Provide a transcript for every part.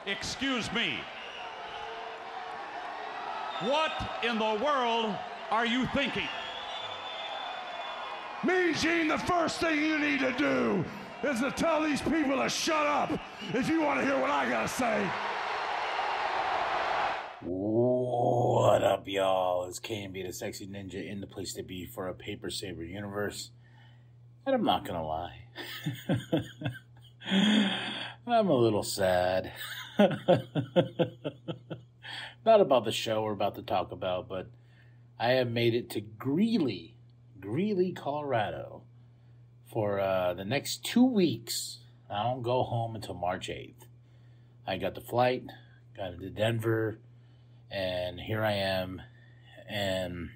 Excuse me. What in the world are you thinking? Mean Gene, the first thing you need to do is to tell these people to shut up if you want to hear what I gotta say. What up, y'all? It's KMB, the Sexy Ninja, in the place to be for a Paper Saber universe. And I'm not gonna lie. I'm a little sad. Not about the show we're about to talk about, but I have made it to Greeley, Colorado for the next 2 weeks. I don't go home until March 8th. I got the flight, got into Denver, and here I am, and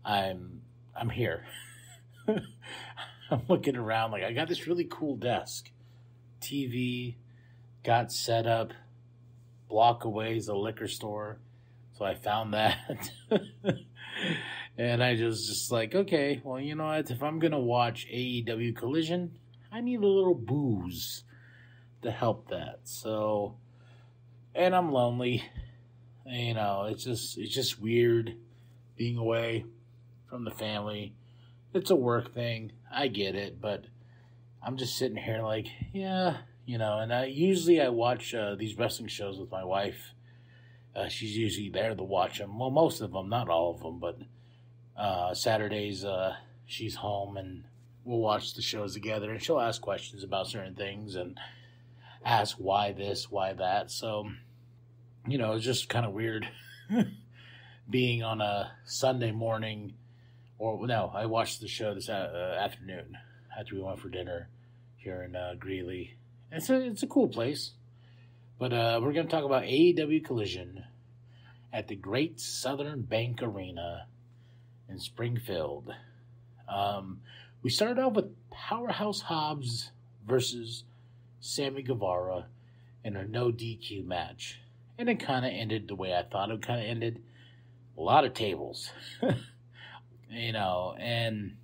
I'm here. I'm looking around, like, I got this really cool desk. TV, got set up, block away is a liquor store, so I found that. And I just like, okay, well, you know what, if I'm going to watch AEW Collision, I need a little booze to help that. So, and I'm lonely, you know, it's just weird being away from the family. It's a work thing, I get it, but I'm just sitting here like, yeah, you know, and I watch these wrestling shows with my wife. She's usually there to watch them. Well, most of them, not all of them, but Saturdays she's home and we'll watch the shows together, and she'll ask questions about certain things and ask why this, why that. So, you know, it's just kind of weird being on a Sunday morning, or no, I watched the show this afternoon after we went for dinner here in Greeley. It's a cool place. But we're going to talk about AEW Collision at the Great Southern Bank Arena in Springfield. We started off with Powerhouse Hobbs versus Sammy Guevara in a no DQ match. And it kind of ended the way I thought it kind of ended. A lot of tables. You know, and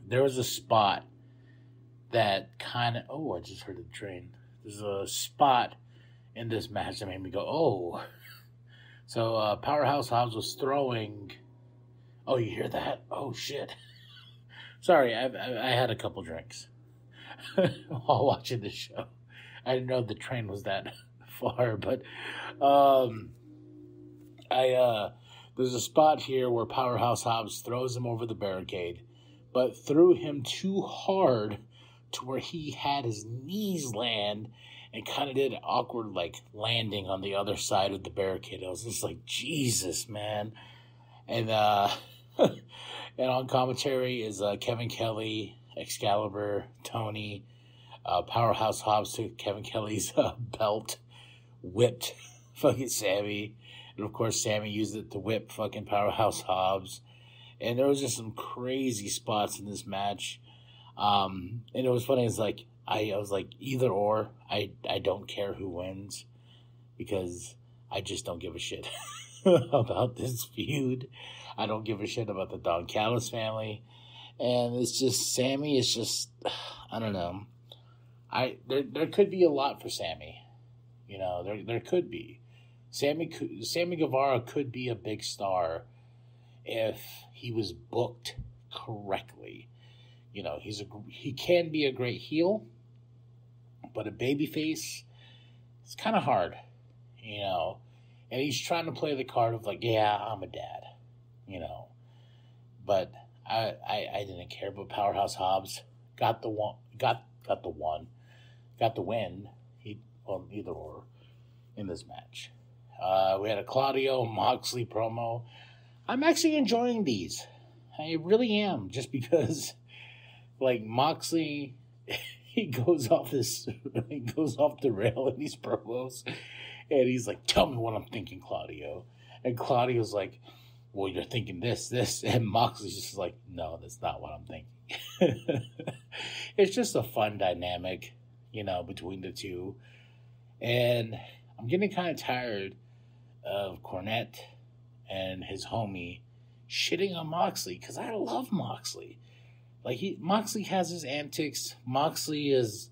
there was a spot that kind of... Oh, I just heard the train. There's a spot in this match that made me go, oh. So Powerhouse Hobbs was throwing... Oh, you hear that? Oh, shit. Sorry, I had a couple drinks while watching the show. I didn't know the train was that far, but there's a spot here where Powerhouse Hobbs throws him over the barricade, but threw him too hard to where he had his knees land and kind of did an awkward, like, landing on the other side of the barricade. I was just like, Jesus, man. And and on commentary is Kevin Kelly, Excalibur, Tony. Powerhouse Hobbs took Kevin Kelly's belt, whipped fucking Sammy. And, of course, Sammy used it to whip fucking Powerhouse Hobbs. And there was just some crazy spots in this match. And it was funny. It's like, I was like, either or. I don't care who wins, because I just don't give a shit about this feud. I don't give a shit about the Don Callis family. And it's just, Sammy is just, I don't know. There could be a lot for Sammy. You know, there could be. Sammy Guevara could be a big star if he was booked correctly. You know, he can be a great heel, but a babyface, it's kind of hard, you know. And he's trying to play the card of like, yeah, I'm a dad, you know. But I didn't care. But Powerhouse Hobbs got the win. Either or in this match. We had a Claudio Moxley promo. I'm actually enjoying these. I really am, just because, like, Moxley, he goes off the rail in these promos, and he's like, "Tell me what I'm thinking, Claudio." And Claudio's like, "Well, you're thinking this," and Moxley's just like, "No, that's not what I'm thinking." It's just a fun dynamic, you know, between the two, and I'm getting kind of tired of Cornette and his homie shitting on Moxley, because I love Moxley. Like, Moxley has his antics. Moxley is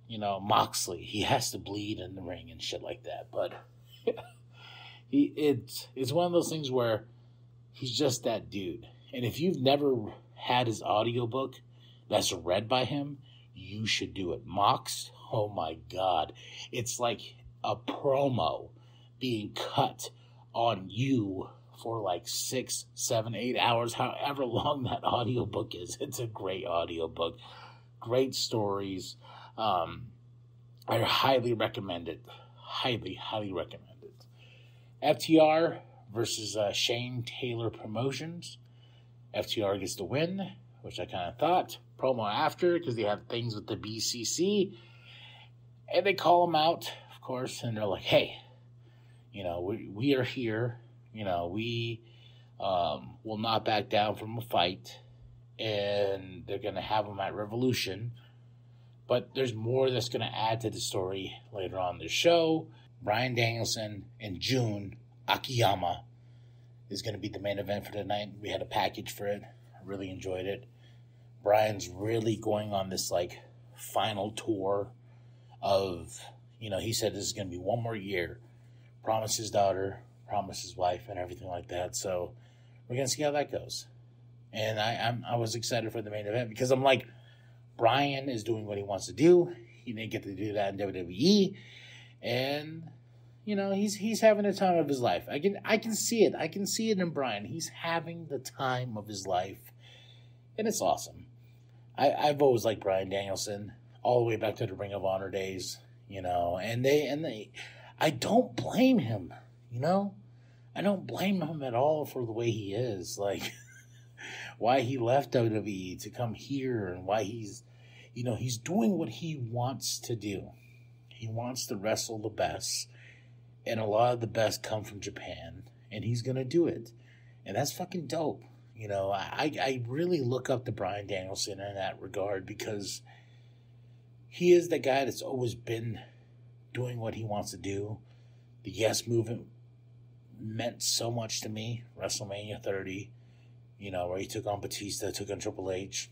Moxley. He has to bleed in the ring and shit like that. But it's one of those things where he's just that dude. And if you've never had his audiobook that's read by him, you should do it. Mox, oh my God. It's like a promo being cut on you for like 6, 7, 8 hours, however long that audiobook is. It's a great audiobook. Great stories. I highly recommend it. Highly, highly recommend it. FTR versus Shane Taylor Promotions. FTR gets the win, which I kind of thought. Promo after, because they have things with the BCC. And they call them out, of course, and they're like, hey, we are here. We will not back down from a fight. And they're going to have them at Revolution. But there's more that's going to add to the story later on in the show. Bryan Danielson and Jun Akiyama is going to be the main event for tonight. We had a package for it. I really enjoyed it. Bryan's really going on this, final tour of, he said this is going to be one more year. Promised his daughter, promised his wife, and everything like that. So we're going to see how that goes. And I was excited for the main event because I'm like, Bryan is doing what he wants to do. He didn't get to do that in WWE. And, he's having the time of his life. I can see it. I can see it in Bryan. He's having the time of his life. And it's awesome. I've always liked Bryan Danielson all the way back to the Ring of Honor days, and I don't blame him, I don't blame him at all for the way he is, why he left WWE to come here and why he's doing what he wants to do. He wants to wrestle the best, and a lot of the best come from Japan, and he's going to do it, and that's fucking dope. I really look up to Bryan Danielson in that regard because he is the guy that's always been doing what he wants to do. The Yes movement meant so much to me. WrestleMania 30, where he took on Batista, took on Triple H.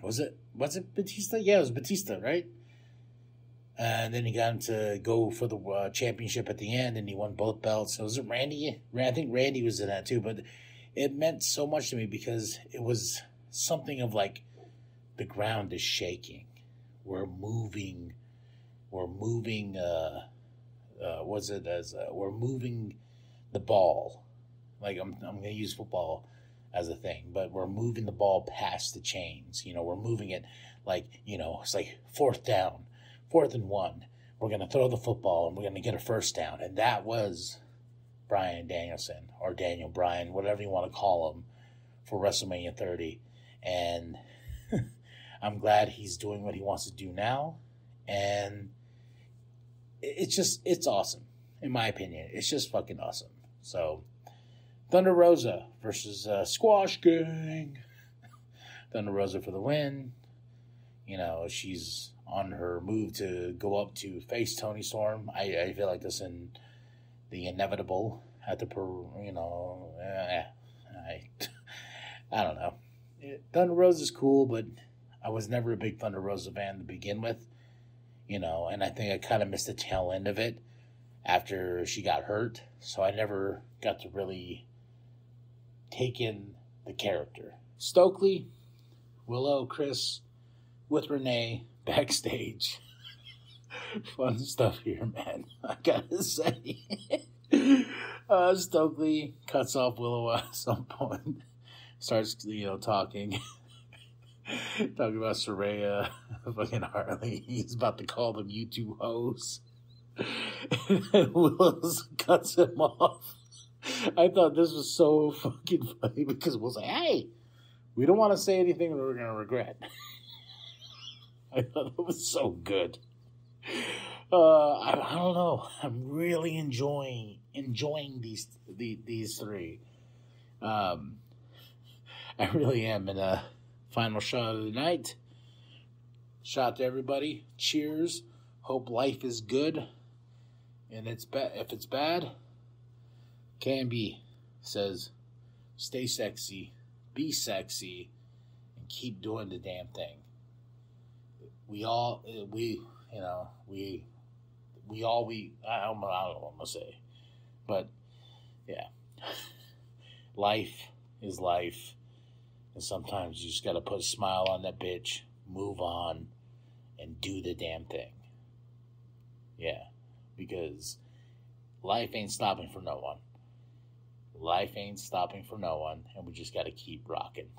Was it Batista? Yeah, it was Batista, right? And then he got him to go for the championship at the end, and he won both belts. So was it Randy? I think Randy was in that too, but it meant so much to me because it was something of the ground is shaking. We're moving. We're moving the ball. I'm going to use football as a thing, but we're moving the ball past the chains. We're moving it it's like 4th down, 4th and 1. We're going to throw the football and we're going to get a first down. And that was Bryan Danielson or Daniel Bryan, whatever you want to call him, for WrestleMania 30. And I'm glad he's doing what he wants to do now. And it's awesome, in my opinion. It's just fucking awesome. So, Thunder Rosa versus Squash Gang. Thunder Rosa for the win. She's on her move to go up to face Toni Storm. I feel like this in the inevitable at the I don't know. Thunder Rosa's cool, but I was never a big Thunder Rosa fan to begin with. And I think I kind of missed the tail end of it after she got hurt. So I never got to really take in the character. Stokely, Willow, Chris, with Renee, backstage. Fun stuff here, man. I gotta say. Stokely cuts off Willow at some point. Starts, talking. Talking about Saraya, fucking Harley. He's about to call them you two hoes. And Willows cuts him off. I thought this was so fucking funny because Will's like, hey, we don't want to say anything that we're going to regret. I thought it was so good. I don't know. I'm really enjoying these three. I really am. And final shot of the night. Shot to everybody. Cheers. Hope life is good. And if it's bad, can be. Says, stay sexy, be sexy, and keep doing the damn thing. we all, I don't know what I'm going to say. But, yeah. Life is life. And sometimes you just got to put a smile on that bitch, move on, and do the damn thing. Yeah. Because life ain't stopping for no one. Life ain't stopping for no one. And we just got to keep rocking.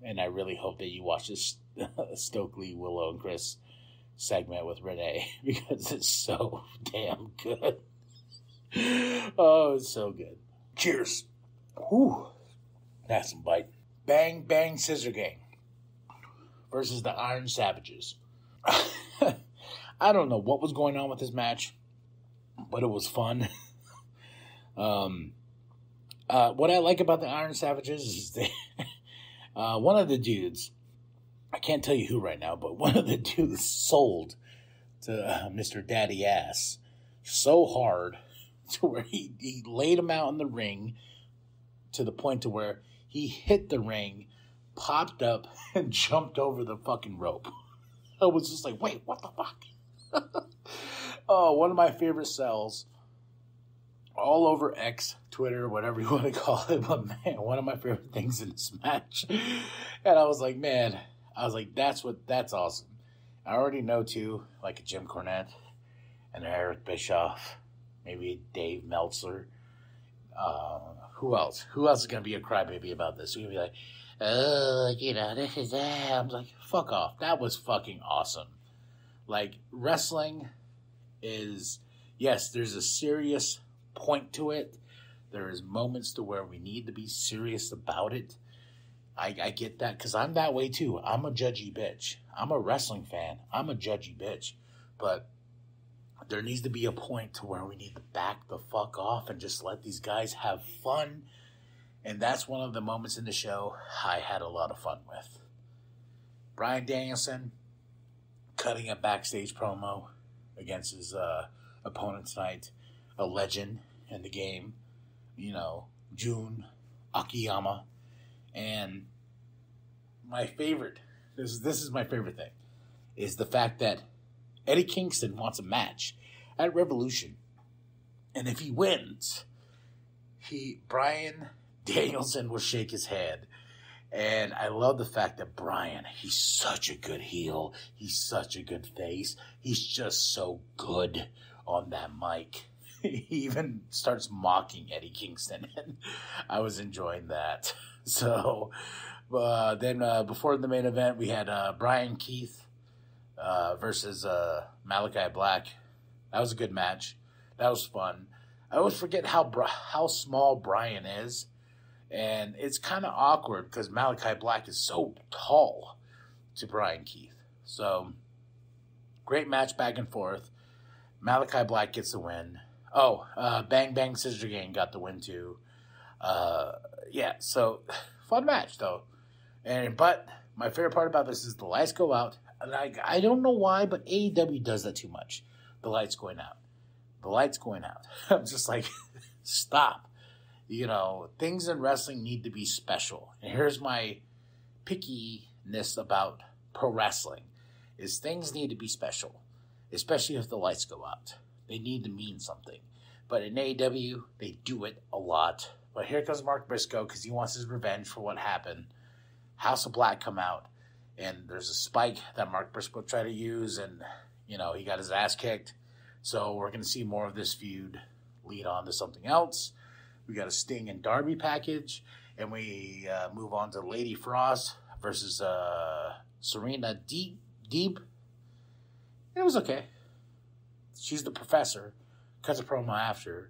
And I really hope that you watch this Stokely, Willow, and Chris segment with Renee. Because it's so damn good. Oh, it's so good. Cheers. Whew. That's some bite. Bang Bang Scissor Gang versus the Iron Savages. I don't know what was going on with this match, but it was fun. What I like about the Iron Savages is they, one of the dudes, I can't tell you who right now, but one of the dudes sold to Mr. Daddy Ass so hard to where he laid him out in the ring to the point to where he hit the ring, popped up, and jumped over the fucking rope. I was just like, wait, what the fuck? Oh, one of my favorite sells all over X, Twitter, whatever you want to call it. But man, one of my favorite things in this match. And I was like, that's awesome. I already know too, like a Jim Cornette and Eric Bischoff, maybe Dave Meltzer. Who else? Who else is going to be a crybaby about this? You're going to be like, oh, this is that. I'm like, fuck off. That was fucking awesome. Like, wrestling is, yes, there's a serious point to it. There is moments to where we need to be serious about it. I get that because I'm that way too. I'm a judgy bitch. I'm a wrestling fan. I'm a judgy bitch. But there needs to be a point to where we need to back the fuck off and just let these guys have fun. And that's one of the moments in the show I had a lot of fun with. Bryan Danielson cutting a backstage promo against his opponent tonight, a legend in the game, Jun Akiyama. And my favorite, this is my favorite thing, is the fact that Eddie Kingston wants a match at Revolution. And if he wins, Bryan Danielson will shake his head. And I love the fact that Bryan, he's such a good heel. He's such a good face. He's just so good on that mic. He even starts mocking Eddie Kingston. And I was enjoying that. So then before the main event, we had Brian Keith versus Malachi Black. That was a good match. That was fun. I always forget how small Brian is. And it's kind of awkward because Malachi Black is so tall to Brian Keith. So, great match back and forth. Malachi Black gets the win. Oh, Bang Bang Scissor Gang got the win too. Yeah, so fun match though. But my favorite part about this is the lights go out. And I don't know why, but AEW does that too much. The lights going out. The lights going out. I'm just like, stop. Things in wrestling need to be special. And here's my pickiness about pro wrestling, is things need to be special, especially if the lights go out. They need to mean something. But in AEW, they do it a lot. But here comes Mark Briscoe because he wants his revenge for what happened. House of Black come out, and there's a spike that Mark Briscoe tried to use, and, he got his ass kicked. So we're going to see more of this feud lead on to something else. We got a Sting and Darby package, and we move on to Lady Frost versus Serena Deeb. It was okay. She's the professor, cuts a promo after,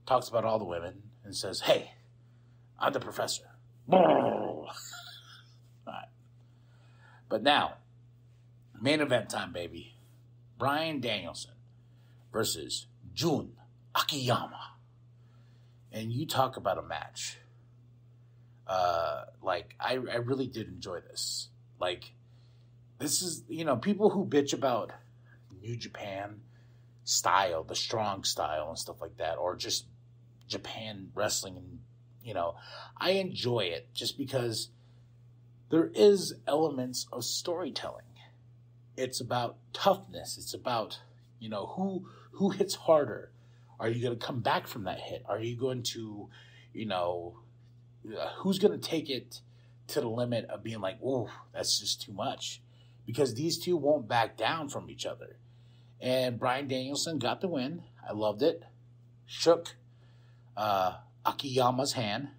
talks about all the women, and says, hey, I'm the professor. All right. But now, main event time, baby. Bryan Danielson versus Jun Akiyama. And you talk about a match. I really did enjoy this. This is, people who bitch about New Japan style, the strong style and stuff like that, or just Japan wrestling, and, I enjoy it just because there is elements of storytelling. It's about toughness. It's about, who hits harder. Are you going to come back from that hit? Are you going to, who's going to take it to the limit of being like, "Ooh, that's just too much," because these two won't back down from each other. And Bryan Danielson got the win. I loved it. Shook Akiyama's hand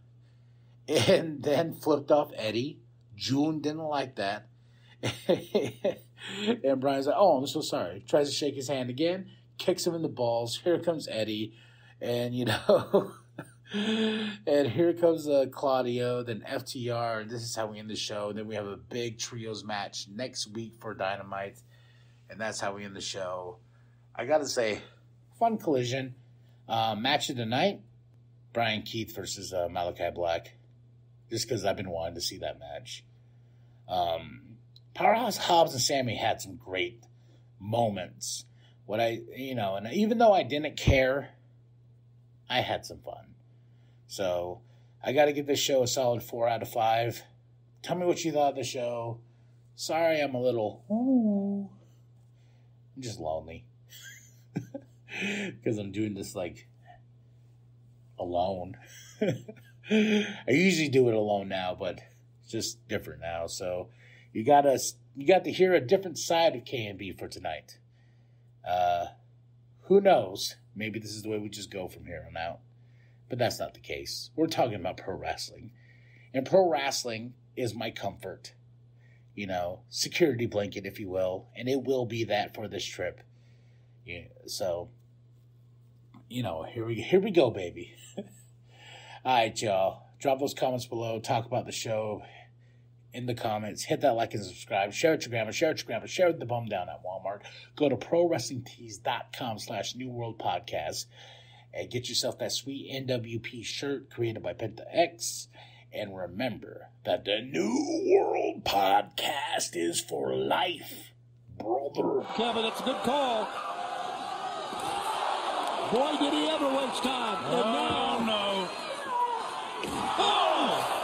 and then flipped off Eddie. June didn't like that. And Bryan's like, "Oh, I'm so sorry." Tries to shake his hand again, kicks him in the balls. Here comes Eddie. And, and here comes Claudio, then FTR, and this is how we end the show. And then we have a big trios match next week for Dynamite, and that's how we end the show. I gotta say, fun collision. Match of the night, Brian Keith versus Malachi Black, just because I've been wanting to see that match. Powerhouse Hobbs and Sammy had some great moments. And even though I didn't care, I had some fun. So I got to give this show a solid 4 out of 5. Tell me what you thought of the show. Sorry, I'm a little, I'm just lonely. Because I'm doing this, alone. I usually do it alone now, but it's just different now. So you got to hear a different side of K&B for tonight. Who knows? Maybe this is the way we just go from here on out. But that's not the case. We're talking about pro wrestling. And pro wrestling is my comfort. Security blanket, if you will. And it will be that for this trip. Yeah, so, here we go, baby. All right, y'all. Drop those comments below. Talk about the show in the comments. Hit that like and subscribe. Share it to your grandma. Share it to your grandma. Share it with the bum down at Walmart. Go to ProWrestlingTees.com/New World Podcast and get yourself that sweet nWp shirt created by Penta X. And remember that the New World Podcast is for life, brother. Kevin, that's a good call. Boy, did he ever waste time. Oh, no. Oh!